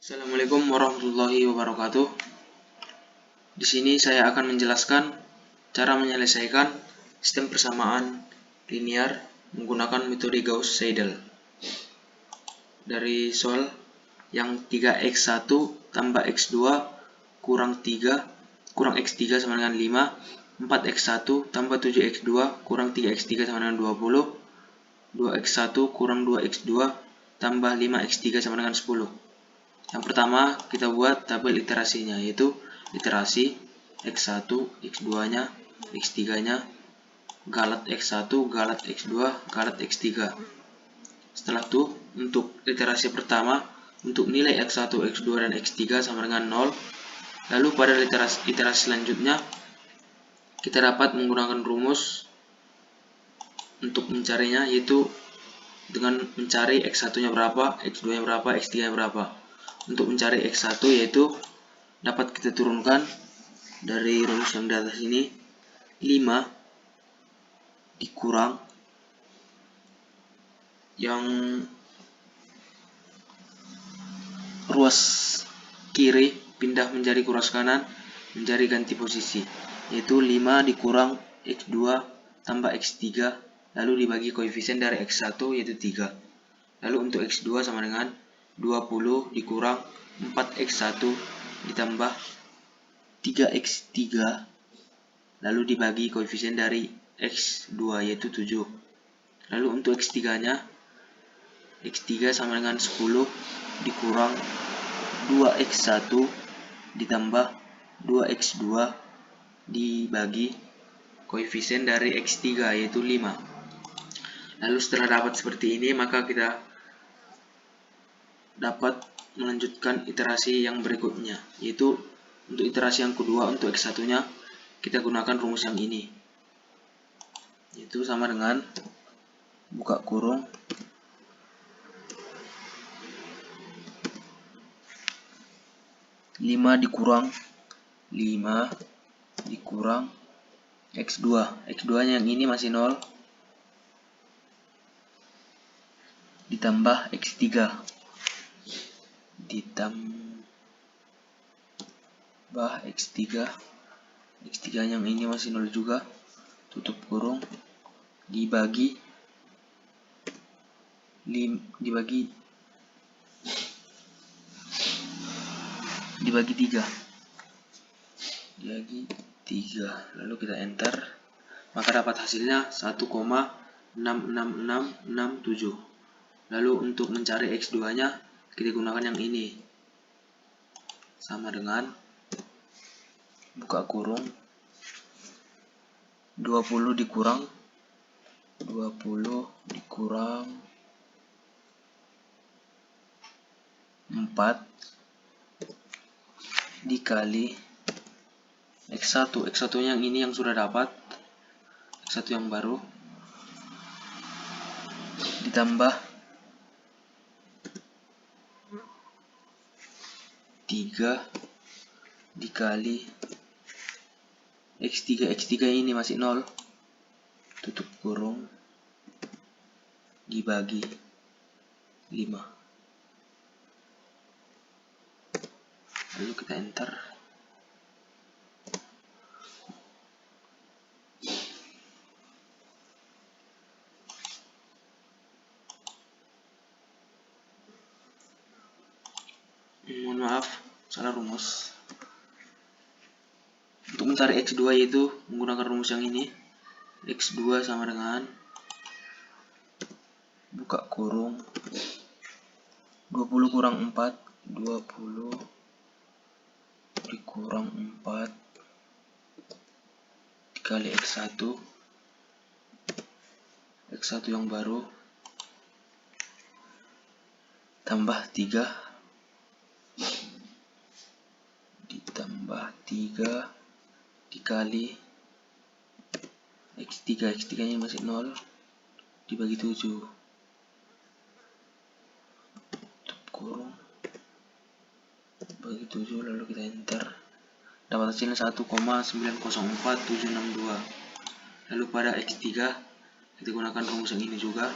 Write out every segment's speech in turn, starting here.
Assalamualaikum warahmatullahi wabarakatuh. Di sini saya akan menjelaskan cara menyelesaikan sistem persamaan linear menggunakan metode Gauss-Seidel. Dari soal yang 3x1 tambah x2 kurang 3 kurang x3 sama dengan 5, 4x1 tambah 7x2 kurang 3x3 sama dengan 20, 2x1 kurang 2x2 tambah 5x3 sama dengan 10. Yang pertama kita buat tabel iterasinya, yaitu iterasi x1, x2 nya, x3 nya, galat x1, galat x2, galat x3. Setelah itu untuk iterasi pertama, untuk nilai x1, x2 dan x3 sama dengan 0. Lalu pada iterasi selanjutnya kita dapat menggunakan rumus untuk mencarinya, yaitu dengan mencari x1 nya berapa, x2 nya berapa, x3 nya berapa. Untuk mencari x1 yaitu dapat kita turunkan dari rumus yang di atas ini, 5 dikurang yang ruas kiri pindah menjadi ruas kanan, menjadi ganti posisi, yaitu 5 dikurang x2 tambah x3 lalu dibagi koefisien dari x1 yaitu 3. Lalu untuk x2 sama dengan 20 dikurang 4x1 ditambah 3x3 lalu dibagi koefisien dari x2 yaitu 7. Lalu untuk x3 nya, x3 sama dengan 10 dikurang 2x1 ditambah 2x2 dibagi koefisien dari x3 yaitu 5. Lalu setelah dapat seperti ini, maka kita dapat melanjutkan iterasi yang berikutnya, yaitu untuk iterasi yang kedua untuk x1 nya kita gunakan rumus yang ini, yaitu sama dengan buka kurung 5 dikurang x2 nya yang ini masih 0 ditambah x3 x3 yang ini masih 0 juga, tutup kurung, dibagi 3, lalu kita enter, maka dapat hasilnya 1,66667. Lalu untuk mencari x2 nya kita gunakan yang ini, sama dengan buka kurung 20 dikurang 4 dikali x1 yang ini yang sudah dapat, x1 yang baru, ditambah 3 dikali x3 ini masih 0, tutup kurung, dibagi 5. Lalu kita enter. Mohon maaf, salah rumus. Untuk mencari x2 yaitu menggunakan rumus yang ini, x2 sama dengan buka kurung 20 kurang 4, 20 dikurang 4 dikali x1 yang baru, tambah 3 ditambah 3 dikali x3 nya masih 0 dibagi 7, tutup kurung, bagi 7, lalu kita enter, dapat hasilnya 1,904762. Lalu pada x3 kita gunakan rumus yang ini juga,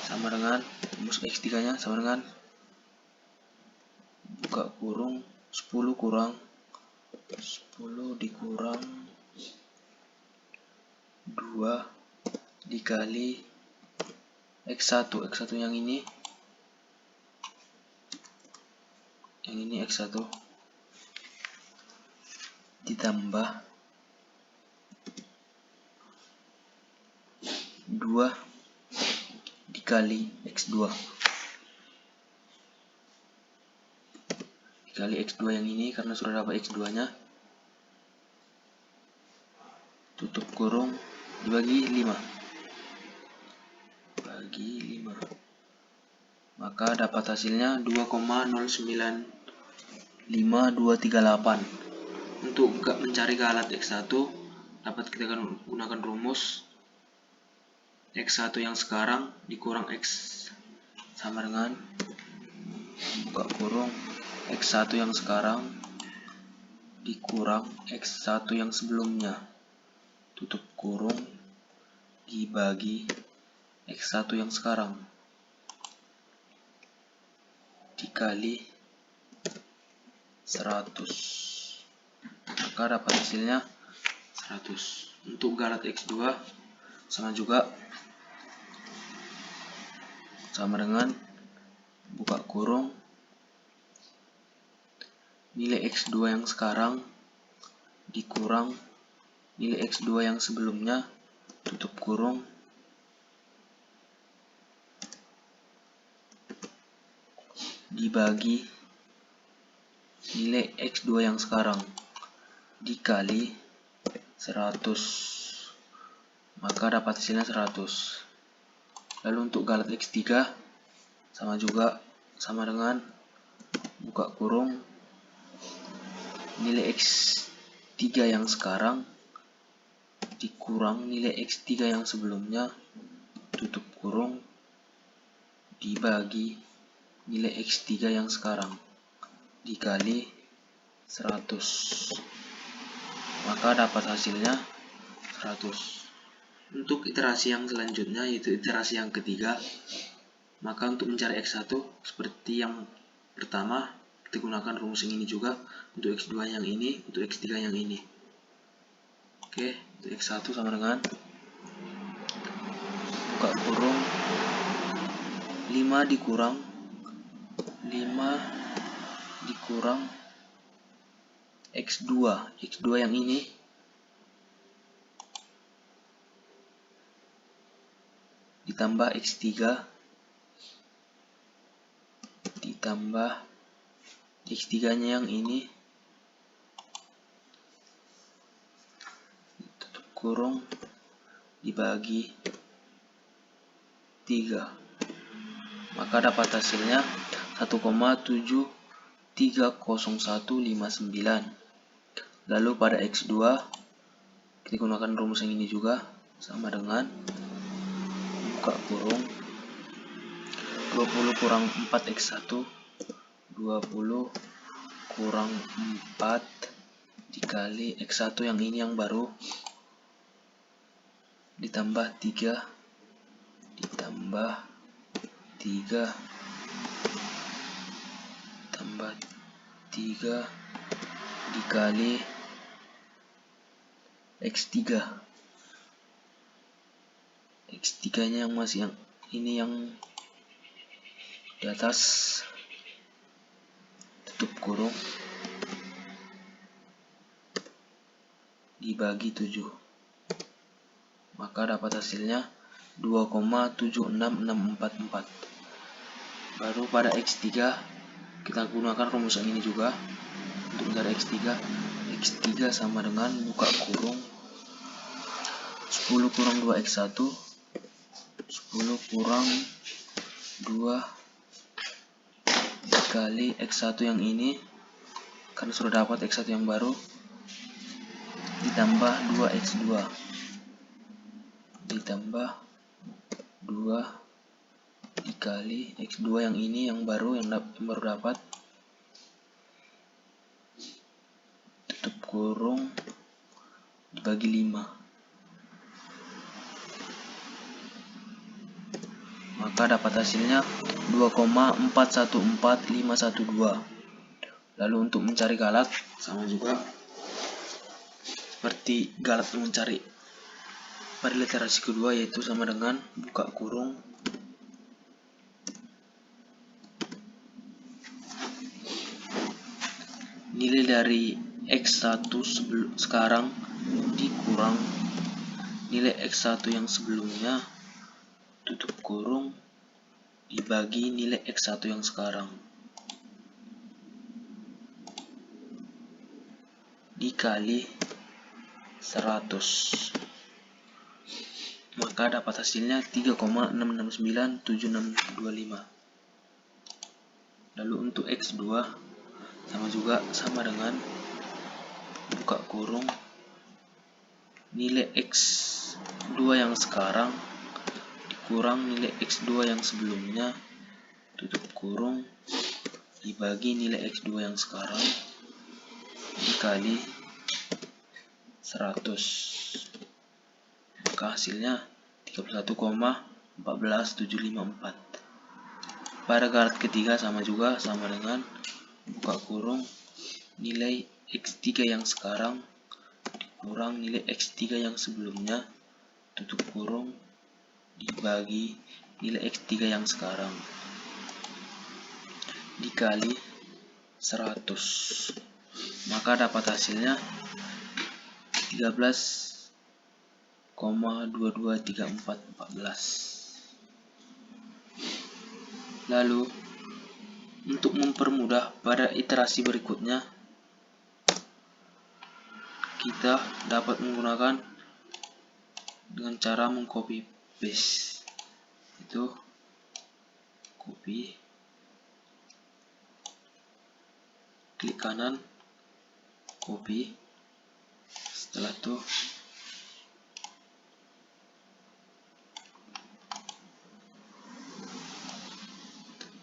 sama dengan rumus x3 nya sama dengan buka kurung 10 kurang 10 dikurang 2 dikali X1 yang ini X1 ditambah 2 dikali X2 yang ini karena sudah dapat X2 nya, tutup kurung dibagi 5, maka dapat hasilnya 2,095238. Untuk mencari galat X1 dapat kita gunakan rumus X1 yang sekarang dikurang X sama dengan buka kurung X1 yang sekarang dikurang X1 yang sebelumnya, tutup kurung dibagi X1 yang sekarang dikali 100, maka dapat hasilnya 100. Untuk galat X2 sama juga, sama dengan buka kurung nilai X2 yang sekarang dikurang nilai X2 yang sebelumnya, tutup kurung dibagi nilai X2 yang sekarang dikali 100, maka dapat hasilnya 100. Lalu untuk galat X3 sama juga, sama dengan buka kurung nilai X3 yang sekarang dikurang nilai X3 yang sebelumnya, tutup kurung dibagi nilai X3 yang sekarang dikali 100, maka dapat hasilnya 100. Untuk iterasi yang selanjutnya, yaitu iterasi yang ketiga, maka untuk mencari X1 seperti yang pertama, kita gunakan rumus yang ini juga untuk X2 yang ini, untuk X3 yang ini. Oke, untuk X1 sama dengan buka kurung 5 dikurang X2 yang ini ditambah X3 ditambah X3 nya yang ini, tutup kurung dibagi 3, maka dapat hasilnya 1,730159. Lalu pada X2 kita gunakan rumus yang ini juga, sama dengan buka kurung 20 kurang 4 X1 20 kurang 4 dikali X1 yang ini yang baru ditambah 3 dikali X3 nya yang masih yang ini yang di atas, tutup kurung dibagi 7, maka dapat hasilnya 2,76644. Baru pada X3 kita gunakan rumus yang ini juga untuk mencari X3 sama dengan buka kurung 10 kurang 2 X1 10 kurang 2 dikali X1 yang ini karena sudah dapat X1 yang baru ditambah 2 X2 ditambah 2 dikali X2 yang ini yang baru dapat, tutup kurung dibagi 5, maka dapat hasilnya 2,414512. Lalu untuk mencari galat sama juga seperti galat mencari pada literasi kedua, yaitu sama dengan buka kurung nilai dari X1 sekarang dikurang nilai X1 yang sebelumnya tutup kurung dibagi nilai X1 yang sekarang dikali 100, maka dapat hasilnya 3,6697625. Lalu untuk X2 sama dengan buka kurung nilai X2 yang sekarang dikurang nilai X2 yang sebelumnya tutup kurung dibagi nilai X2 yang sekarang dikali 100, maka hasilnya 31,14754. Pada galat ketiga sama dengan buka kurung nilai X3 yang sekarang dikurang nilai X3 yang sebelumnya tutup kurung dibagi nilai X3 yang sekarang dikali 100, maka dapat hasilnya 13,223414. Lalu untuk mempermudah pada iterasi berikutnya, kita dapat menggunakan dengan cara mengcopy paste, itu copy, klik kanan, copy, setelah itu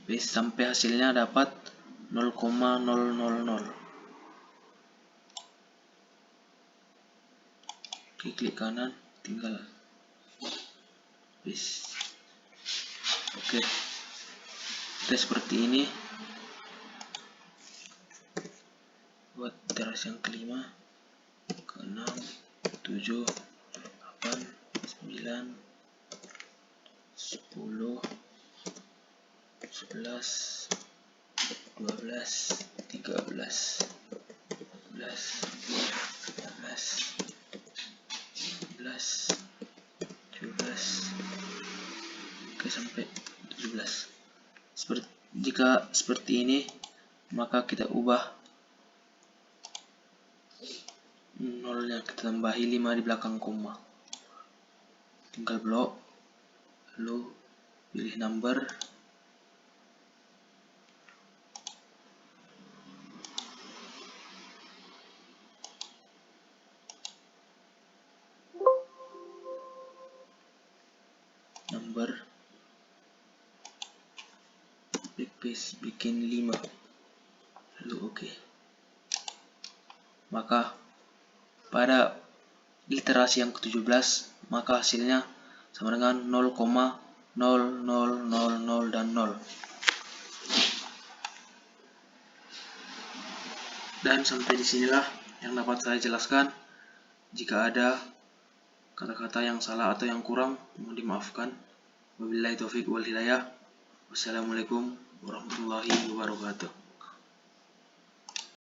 paste sampai hasilnya dapat 0,000. Klik kanan, tinggal paste. Oke, kita seperti ini buat iterasi yang kelima, ke-6, 7, 8, 9, 10, 11, 12, 13, 14, 15, 16, 17, oke sampai 17. Jika seperti ini, maka kita ubah nolnya, kita tambahi 5 di belakang koma, tinggal blok, lalu pilih number, backpaste, bikin 5, lalu oke. Maka pada literasi yang ke-17, maka hasilnya sama dengan 0,0000 dan 0. Dan sampai disinilah yang dapat saya jelaskan. Jika ada kata-kata yang salah atau yang kurang, mohon dimaafkan. Wabillahi taufiq wal hidayah. Wassalamualaikum warahmatullahi wabarakatuh.